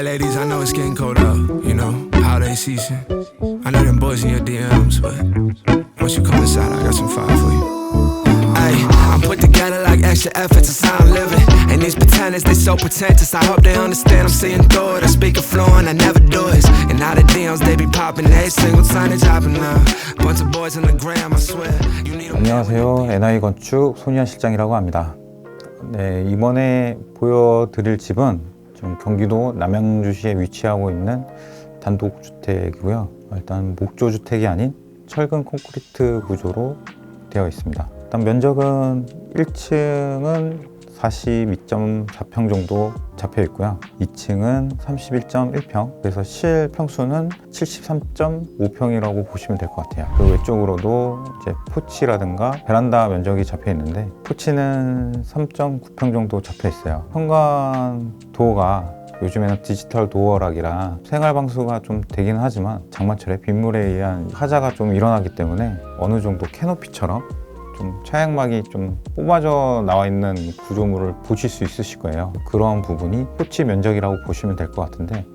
Alright ladies, I know it's getting cold out, you know, holiday season. I know them boys in your DMs, but once you come inside, I got some fire for you. Ay, I'm put together like extra effort, it's how I'm living. And these pretenders, they so pretentious. I hope they understand I'm seeing through it. I speak it fluent, I never do it. And now the DMs, they be popping. Every single time they dropping now. Bunch of boys in the gram, I swear. 안녕하세요. NI건축 손희한 실장이라고 합니다. 네, 이번에 보여드릴 집은 좀 경기도 남양주시에 위치하고 있는 단독주택이고요. 일단 목조주택이 아닌 철근 콘크리트 구조로 되어 있습니다. 일단 면적은 1층은 42.4평 정도 잡혀 있고요. 2층은 31.1평, 그래서 실평수는 73.5평이라고 보시면 될 것 같아요. 그 외쪽으로도 이제 포치라든가 베란다 면적이 잡혀 있는데, 포치는 3.9평 정도 잡혀 있어요. 현관 도어가 요즘에는 디지털 도어락이라 생활 방수가 좀 되긴 하지만 장마철에 빗물에 의한 하자가 좀 일어나기 때문에 어느 정도 캐노피처럼 좀 차양막이 좀 뽑아져 나와 있는 구조물을 보실 수 있으실 거예요. 그런 부분이 포치 면적이라고 보시면 될 것 같은데,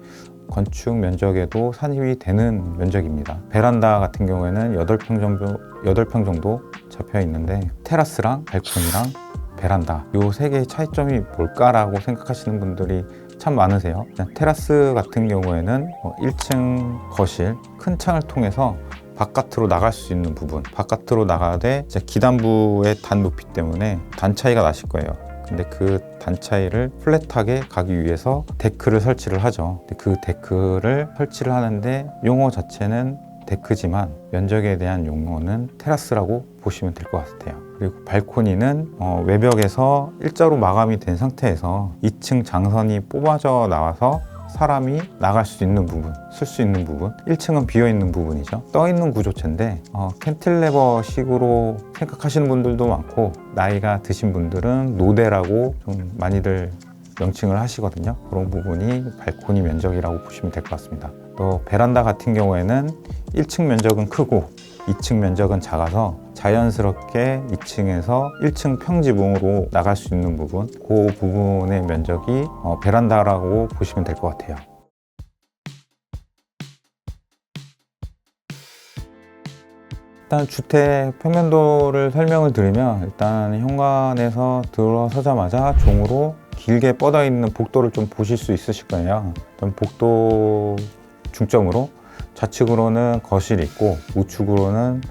건축 면적에도 산입이 되는 면적입니다. 베란다 같은 경우에는 8평 정도 잡혀 있는데, 테라스랑 발코니랑 베란다 이 세 개의 차이점이 뭘까라고 생각하시는 분들이 참 많으세요. 테라스 같은 경우에는 1층 거실 큰 창을 통해서 바깥으로 나갈 수 있는 부분, 바깥으로 나가되 이제 기단부의 단 높이 때문에 단 차이가 나실 거예요. 근데 그 단 차이를 플랫하게 가기 위해서 데크를 설치를 하죠. 근데 그 데크를 설치를 하는데 용어 자체는 데크지만 면적에 대한 용어는 테라스라고 보시면 될 것 같아요. 그리고 발코니는 외벽에서 일자로 마감이 된 상태에서 2층 장선이 뽑아져 나와서 사람이 나갈 수 있는 부분, 쓸 수 있는 부분, 1층은 비어있는 부분이죠. 떠있는 구조체인데 캔틸레버 식으로 생각하시는 분들도 많고, 나이가 드신 분들은 노대라고 좀 많이들 명칭을 하시거든요. 그런 부분이 발코니 면적이라고 보시면 될 것 같습니다. 또 베란다 같은 경우에는 1층 면적은 크고 2층 면적은 작아서 자연스럽게 2층에서 1층 평지봉으로 나갈 수 있는 부분, 그 부분의 면적이 베란다라고 보시면 될 것 같아요. 일단 주택 평면도를 설명을 드리면, 일단 현관에서 들어서자마자 종으로 길게 뻗어 있는 복도를 좀 보실 수 있으실 거예요. 일단 복도 중점으로 좌측으로는 거실이 있고 우측으로는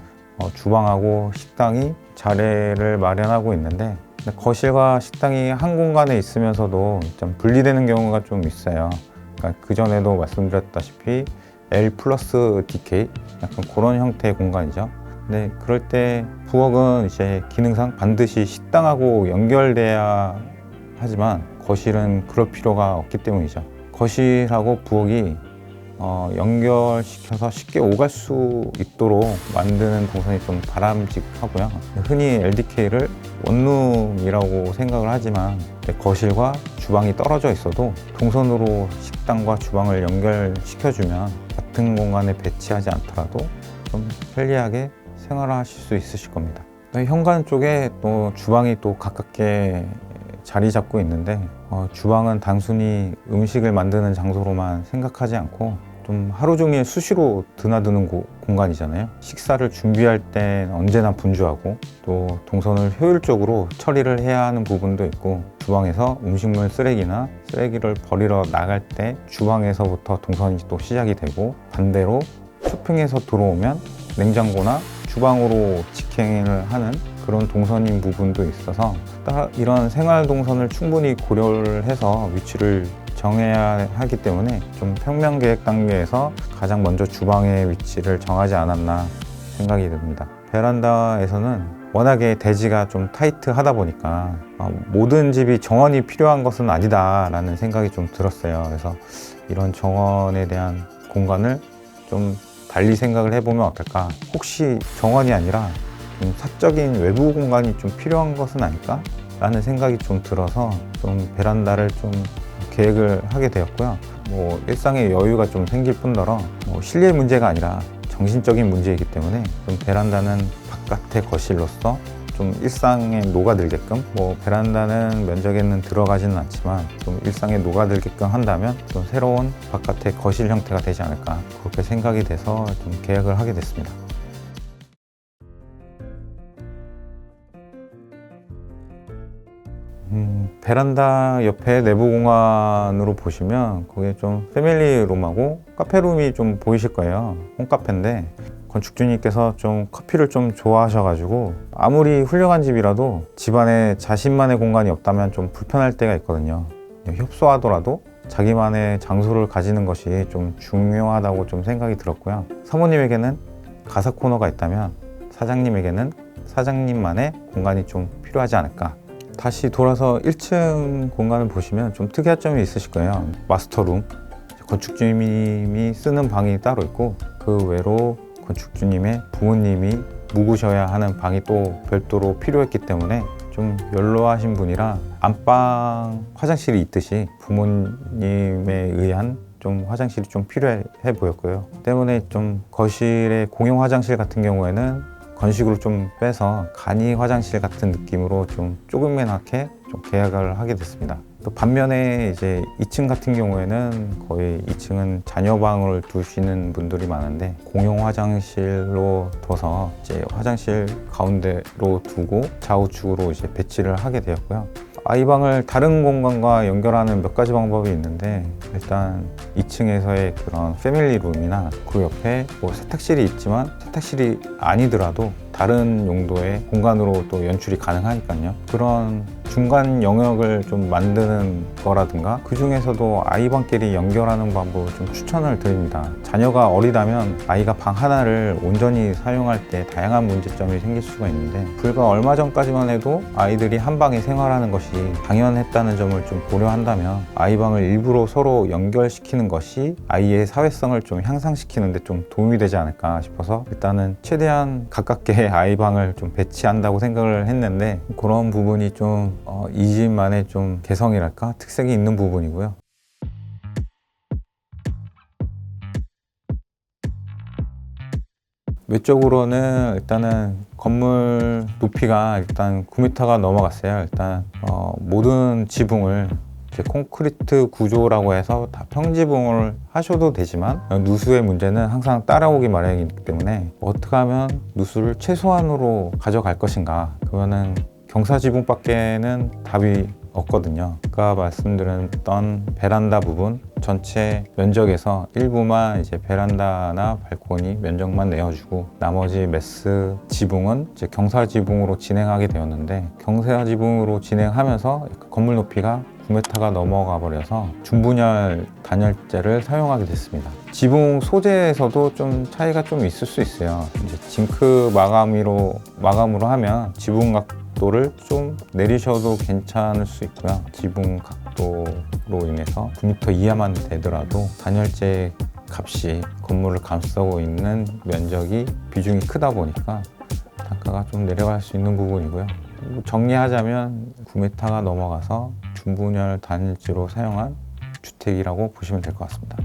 주방하고 식당이 자리를 마련하고 있는데, 거실과 식당이 한 공간에 있으면서도 좀 분리되는 경우가 좀 있어요. 그러니까 그전에도 말씀드렸다시피 L 플러스 DK 약간 그런 형태의 공간이죠. 근데 그럴 때 부엌은 이제 기능상 반드시 식당하고 연결돼야 하지만 거실은 그럴 필요가 없기 때문이죠. 거실하고 부엌이 연결시켜서 쉽게 오갈 수 있도록 만드는 동선이 좀 바람직하고요. 흔히 LDK를 원룸이라고 생각을 하지만 거실과 주방이 떨어져 있어도 동선으로 식당과 주방을 연결시켜주면 같은 공간에 배치하지 않더라도 좀 편리하게 생활하실 수 있으실 겁니다. 현관 쪽에 또 주방이 또 가깝게 자리 잡고 있는데, 주방은 단순히 음식을 만드는 장소로만 생각하지 않고 좀 하루 종일 수시로 드나드는 공간이잖아요. 식사를 준비할 땐 언제나 분주하고 또 동선을 효율적으로 처리를 해야 하는 부분도 있고, 주방에서 음식물 쓰레기나 쓰레기를 버리러 나갈 때 주방에서부터 동선이 또 시작이 되고, 반대로 쇼핑에서 들어오면 냉장고나 주방으로 직행을 하는 그런 동선인 부분도 있어서, 이런 생활 동선을 충분히 고려를 해서 위치를 정해야 하기 때문에 좀 평면 계획 단계에서 가장 먼저 주방의 위치를 정하지 않았나 생각이 듭니다. 베란다에서는 워낙에 대지가 좀 타이트하다 보니까 모든 집이 정원이 필요한 것은 아니다 라는 생각이 좀 들었어요. 그래서 이런 정원에 대한 공간을 좀 달리 생각을 해보면 어떨까. 혹시 정원이 아니라 좀 사적인 외부 공간이 좀 필요한 것은 아닐까 라는 생각이 좀 들어서 좀 베란다를 좀 계획을 하게 되었고요. 일상의 여유가 좀 생길 뿐더러 실내 문제가 아니라 정신적인 문제이기 때문에 좀 베란다는 바깥의 거실로서 좀 일상에 녹아들게끔, 뭐 베란다는 면적에는 들어가지는 않지만 좀 일상에 녹아들게끔 한다면 좀 새로운 바깥의 거실 형태가 되지 않을까, 그렇게 생각이 돼서 좀 계약을 하게 됐습니다. 베란다 옆에 내부 공간으로 보시면 거기에 좀 패밀리룸하고 카페룸이 좀 보이실 거예요. 홈카페인데 건축주님께서 좀 커피를 좀 좋아하셔가지고 아무리 훌륭한 집이라도 집안에 자신만의 공간이 없다면 좀 불편할 때가 있거든요. 협소하더라도 자기만의 장소를 가지는 것이 좀 중요하다고 좀 생각이 들었고요. 사모님에게는 가사 코너가 있다면 사장님에게는 사장님만의 공간이 좀 필요하지 않을까. 다시 돌아서 1층 공간을 보시면 좀 특이한 점이 있으실 거예요. 마스터룸, 건축주님이 쓰는 방이 따로 있고 그 외로 건축주님의 부모님이 묵으셔야 하는 방이 또 별도로 필요했기 때문에 좀 연로하신 분이라 안방 화장실이 있듯이 부모님에 의한 좀 화장실이 좀 필요해 보였고요. 때문에 좀 거실의 공용 화장실 같은 경우에는 건식으로 좀 빼서 간이 화장실 같은 느낌으로 좀 조그맣게 좀 계약을 하게 됐습니다. 또 반면에 이제 2층 같은 경우에는 거의 2층은 자녀방을 두시는 분들이 많은데 공용 화장실로 둬서 이제 화장실 가운데로 두고 좌우측으로 이제 배치를 하게 되었고요. 아이방을 다른 공간과 연결하는 몇 가지 방법이 있는데 일단 2층에서의 그런 패밀리룸이나 그 옆에 뭐 세탁실이 있지만 세탁실이 아니더라도 다른 용도의 공간으로 또 연출이 가능하니까요. 그런 중간 영역을 좀 만드는 거라든가 그 중에서도 아이방끼리 연결하는 방법을 좀 추천을 드립니다. 자녀가 어리다면 아이가 방 하나를 온전히 사용할 때 다양한 문제점이 생길 수가 있는데 불과 얼마 전까지만 해도 아이들이 한 방에 생활하는 것이 당연했다는 점을 좀 고려한다면 아이방을 일부러 서로 연결시키는 것이 아이의 사회성을 좀 향상시키는 데 좀 도움이 되지 않을까 싶어서 일단은 최대한 가깝게 아이방을 좀 배치한다고 생각을 했는데 그런 부분이 좀 이 집만의 좀 개성이랄까 특색이 있는 부분이고요. 외적으로는 일단은 건물 높이가 일단 9m가 넘어갔어요. 일단 모든 지붕을 이제 콘크리트 구조라고 해서 다 평지붕을 하셔도 되지만 누수의 문제는 항상 따라오기 마련이기 때문에 어떻게 하면 누수를 최소한으로 가져갈 것인가, 그거는 경사지붕밖에는 답이 없거든요. 아까 말씀드렸던 베란다 부분 전체 면적에서 일부만 이제 베란다나 발코니 면적만 내어주고 나머지 메스 지붕은 이제 경사지붕으로 진행하게 되었는데 경사지붕으로 진행하면서 건물 높이가 9m가 넘어가 버려서 중분열 단열재를 사용하게 됐습니다. 지붕 소재에서도 좀 차이가 좀 있을 수 있어요. 이제 징크 마감으로 하면 지붕 각도를 좀 내리셔도 괜찮을 수 있고요. 지붕 각도로 인해서 9m 이하만 되더라도 단열재 값이 건물을 감싸고 있는 면적이 비중이 크다 보니까 단가가 좀 내려갈 수 있는 부분이고요. 정리하자면 9m가 넘어가서 중분열 단열재로 사용한 주택이라고 보시면 될 것 같습니다.